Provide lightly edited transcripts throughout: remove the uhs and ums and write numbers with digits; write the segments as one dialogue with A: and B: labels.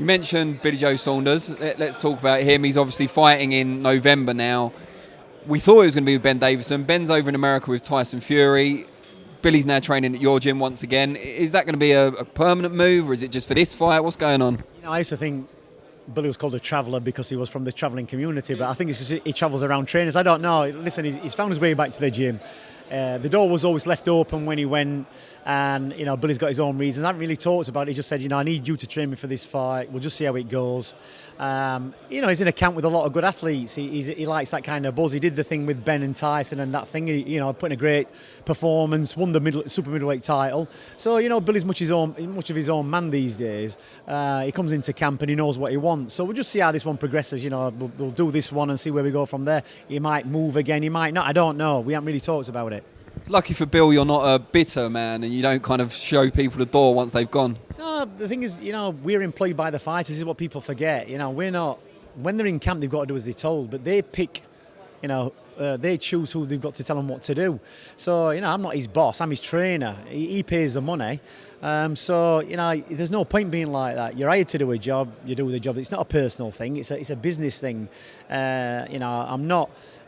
A: You mentioned Billy Joe Saunders. Let's talk about him. He's obviously fighting in November now. We thought he was going to be with Ben Davison. Ben's over in America with Tyson Fury. Billy's now training at your gym once again. Is that going to be a permanent move, or is it just for this fight? What's going on?
B: I used to think Billy was called a traveller because he was from the travelling community, but I think it's because he travels around trainers. I don't know. Listen, he's found his way back to the gym. The door was always left open when he went, and Billy's got his own reasons. I haven't really talked about it. He just said, I need you to train me for this fight. We'll just see how it goes. He's in a camp with a lot of good athletes. He likes that kind of buzz. He did the thing with Ben and Tyson and that thing. Put in a great performance, won the super middleweight title. So Billy's much of his own man these days. He comes into camp and he knows what he wants. So we'll just see how this one progresses. We'll do this one and see where we go from there. He might move again. He might not. I don't know. We haven't really talked about it.
A: Lucky for Bill, you're not a bitter man and you don't kind of show people the door once they've gone.
B: No, the thing is, we're employed by the fighters. This is what people forget. We're not. When they're in camp, they've got to do as they're told, but they pick. They choose who they've got to tell them what to do. So, I'm not his boss. I'm his trainer. He pays the money. There's no point being like that. You're hired to do a job. You do the job. It's not a personal thing. It's a business thing.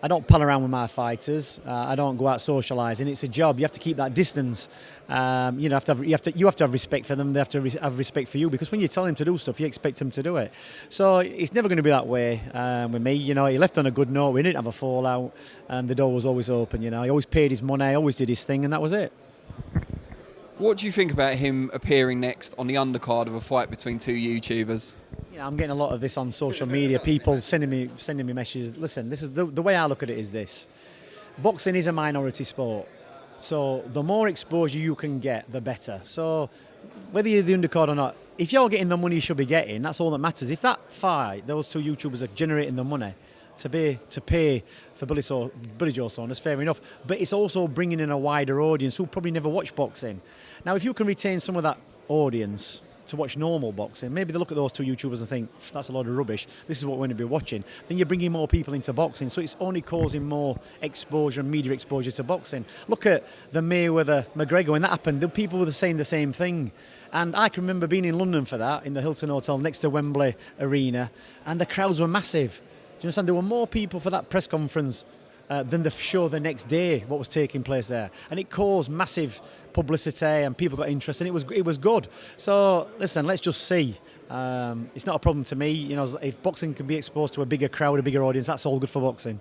B: I don't pal around with my fighters. I don't go out socialising. It's a job. You have to keep that distance. You have to have respect for them. They have to have respect for you, because when you tell them to do stuff, you expect them to do it. So it's never going to be that way with me. He left on a good note. We didn't have a fallout, and the door was always open. He always paid his money, always did his thing, and that was it.
A: What do you think about him appearing next on the undercard of a fight between two YouTubers?
B: I'm getting a lot of this on social media. People sending me messages. Listen, this is the way I look at it is this: boxing is a minority sport, so the more exposure you can get, the better. So whether you're the undercard or not, if you're getting the money you should be getting, that's all that matters. If that fight, those two YouTubers are generating the money to pay for Billy Joe Saunders, fair enough. But it's also bringing in a wider audience who probably never watch boxing. Now, if you can retain some of that audience to watch normal boxing, maybe they look at those two YouTubers and think, that's a load of rubbish, this is what we're going to be watching. Then you're bringing more people into boxing, so it's only causing more exposure and media exposure to boxing. Look at the Mayweather-McGregor, when that happened, the people were saying the same thing. And I can remember being in London for that, in the Hilton Hotel next to Wembley Arena, and the crowds were massive. Do you understand? There were more people for that press conference than the show the next day, what was taking place there. And it caused massive publicity and people got interested, and it was good. So, listen, let's just see. It's not a problem to me. If boxing can be exposed to a bigger crowd, a bigger audience, that's all good for boxing.